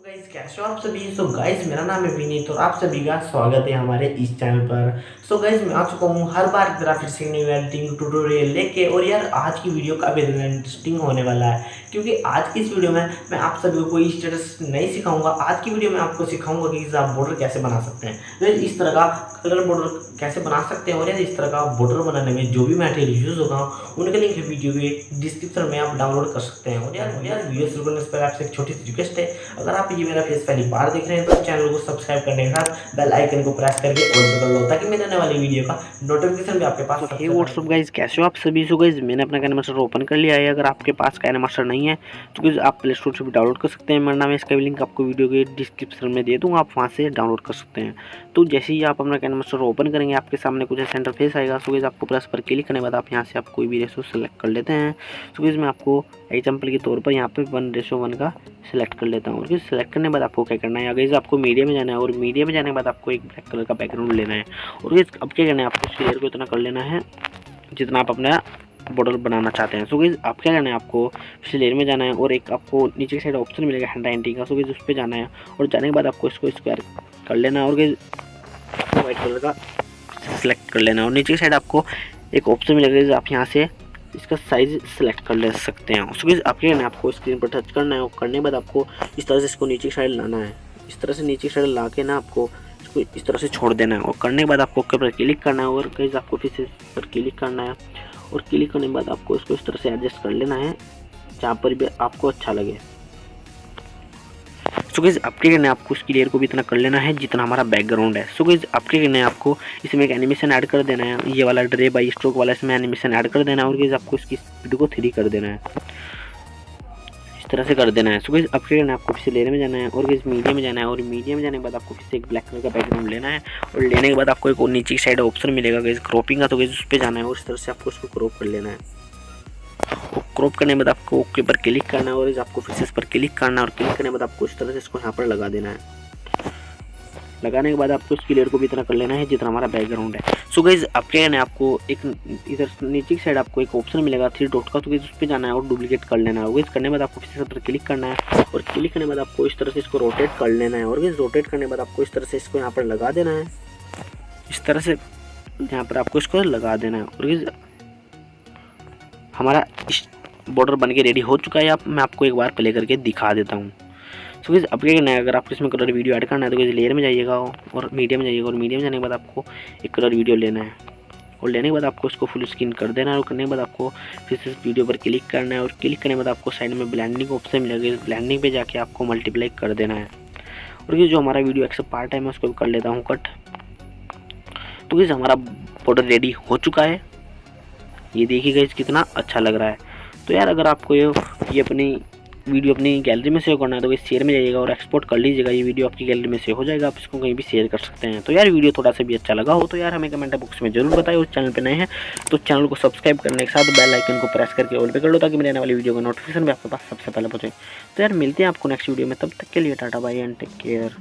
Guys कैसे हो आप सभी। गाइस मेरा नाम है विनीत और आप सभी का स्वागत है हमारे इस चैनल पर। गाइस मैं आ चुका हूँ हर बार की तरह फिर से न्यू एडिटिंग ट्यूटोरियल लेके। और यार आज की वीडियो काफ़ी इंटरेस्टिंग होने वाला है, क्योंकि आज की इस वीडियो में मैं आप सभी को कोई स्टेटस नहीं सिखाऊंगा। आज की वीडियो में आपको सिखाऊंगा कि आप बॉर्डर कैसे बना सकते हैं, तो इस तरह का कलर बॉर्डर कैसे बना सकते हैं। और यार इस तरह का बॉर्डर बनाने में जो भी मटेरियल यूज़ होगा उनके लिंक वीडियो के डिस्क्रिप्शन में आप डाउनलोड कर सकते हैं। और यार वीडियो शुरू करने से पहले आपसे एक छोटी सी रिक्वेस्ट है, अगर आप ये मेरा फेस पहली बार देख रहे हैं तो चैनल को सब्सक्राइब करने के साथ बेल आइकन को प्रेस करके ऑल पे कर लो, ताकि मेरे आने वाली वीडियो का नोटिफिकेशन भी आपके पास सबसे व्हाट्सअप गाइज, कैसे हो आप सभी। गाइज मैंने अपना काइनेमास्टर ओपन कर लिया है। अगर आपके पास काइनेमास्टर नहीं है तो गाइज आप प्ले स्टोर से भी डाउनलोड कर सकते हैं। मेरा नाम है, इसका भी लिंक आपको वीडियो के डिस्क्रिप्शन में दे दूँगा, आप वहाँ से डाउनलोड कर सकते हैं। तो जैसे ही आप अपना काइनेमास्टर ओपन करेंगे आपके सामने कुछ ऐसा इंटरफेस आएगा। सो गाइज आपको प्लस पर क्लिक करने के बाद आप यहाँ से आप कोई भी रेशो सेलेक्ट कर लेते हैं। सो गाइज मैं आपको एग्जाम्पल के तौर पर यहाँ पे 1:1 का सिलेक्ट कर लेता हूँ। और फिर सेलेक्ट करने के बाद आपको क्या करना है, गाइज आपको मीडिया में जाना है और मीडिया में जाने के बाद आपको एक ब्लैक कलर का बैकग्राउंड लेना है। और गाइज अब क्या करना है, आपको इस लेयर को इतना कर लेना है जितना आप अपना बॉर्डर बनाना चाहते हैं। सो गाइज आप क्या करना है, आपको इस लेयर में जाना है और एक आपको नीचे की साइड ऑप्शन मिलेगा हैंड राइटिंग का। सो गाइज उस पर जाना है और जाने के बाद आपको इसको स्क्वायर कर लेना है और गाइज वाइट कलर का सिलेक्ट कर लेना है। और नीचे की साइड आपको एक ऑप्शन मिलेगा, आप यहाँ से इसका साइज सेलेक्ट कर ले सकते हैं। उसके बाद आपके ना आपको स्क्रीन पर टच करना है और करने के बाद आपको इस तरह से इसको नीचे की साइड लाना है। इस तरह से नीचे की साइड ला के ना आपको इसको इस तरह से छोड़ देना है और करने के बाद आपको ओके पर क्लिक करना है और गाइस आपको फिर से इस पर क्लिक करना है और क्लिक करने के बाद आपको इसको इस तरह से एडजस्ट कर लेना है जहाँ पर भी आपको अच्छा लगे। सो गाइस आपके करना है, आपको उसकी लेयर को भी इतना कर लेना है जितना हमारा बैकग्राउंड है। सो गाइस आपके करना है, आपको इसमें एक एनिमेशन ऐड कर देना है, ये वाला ड्रे बाई स्ट्रोक वाला इसमें एनिमेशन ऐड कर देना है। और गाइस आपको इसकी स्पीड को 3 कर देना है, इस तरह से कर देना है। सो गाइस आपके करना है, आपको फिर से लेयर में जाना है और गाइस मीडिया में जाना है और मीडिया में जाने के बाद आपको फिर से एक ब्लैक कलर का बैकग्राउंड लेना है और लेने के बाद आपको एक नीचे की साइड ऑप्शन मिलेगा गाइस क्रॉपिंग का। तो गाइस उस पर जाना है और इस तरह से आपको उसको क्रॉप कर लेना है। और क्रॉप करने के बाद आपको ओके पर क्लिक करना है और आपको फिर से इस पर क्लिक करना है और क्लिक करने के बाद आपको इस तरह से इसको यहाँ पर लगा देना है। लगाने के बाद आपको इसकी लेयर को भी इतना कर लेना है जितना हमारा बैकग्राउंड है। सो गाइज आपके ना आपको एक इधर नीचे की साइड आपको एक ऑप्शन मिलेगा 3 डॉट का। तो गाइज उस पर जाना है और डुप्लीकेट कर लेना है। गाइज करने के बाद आपको फिर से पर क्लिक करना है और क्लिक करने के बाद आपको इस तरह से इसको रोटेट कर लेना है। और गाइज रोटेट करने के बाद आपको इस तरह से इसको यहाँ पर लगा देना है, इस तरह से यहाँ पर आपको इसको लगा देना है। और गाइज हमारा बॉर्डर बन के रेडी हो चुका है। मैं आपको एक बार प्ले करके दिखा देता हूँ। सो गाइस अब क्या करना है, अगर आपको इसमें कलर वीडियो ऐड करना है तो गाइस लेयर में जाइएगा और मीडिया में जाइएगा और मीडिया में जाने के बाद आपको एक कलर वीडियो लेना है और लेने के बाद आपको इसको फुल स्क्रीन कर देना है। और करने के बाद आपको फिर से इस वीडियो पर क्लिक करना है और क्लिक करने के बाद आपको साइड में ब्लेंडिंग ऑप्शन मिलेगा, इस ब्लेंडिंग पे जाके आपको मल्टीप्लाई कर देना है। और ये जो हमारा वीडियो एक्सेप्ट पार्ट है मैं उसको कर लेता हूँ कट। तो गाइस हमारा बॉर्डर रेडी हो चुका है, ये देखिए गाइस कितना अच्छा लग रहा है। तो यार अगर आपको ये अपनी वीडियो अपनी गैलरी में सेव करना है तो गाइस शेयर में जाइएगा और एक्सपोर्ट कर लीजिएगा, ये वीडियो आपकी गैलरी में सेव हो जाएगा, आप इसको कहीं भी शेयर कर सकते हैं। तो यार वीडियो थोड़ा सा भी अच्छा लगा हो तो यार हमें कमेंट बॉक्स में जरूर बताइए। उस चैनल पे नए हैं तो चैनल को सब्सक्राइब करने के साथ बेल आइकन को प्रेस करके ऑल पे कर लो, ताकि मेरे आने वाली वीडियो का नोटिफिकेशन भी आपके पास सबसे पहले पहुंचे। तो यार मिलते हैं आपको नेक्स्ट वीडियो में, तब तक के लिए टाटा बाय एंड टेक केयर।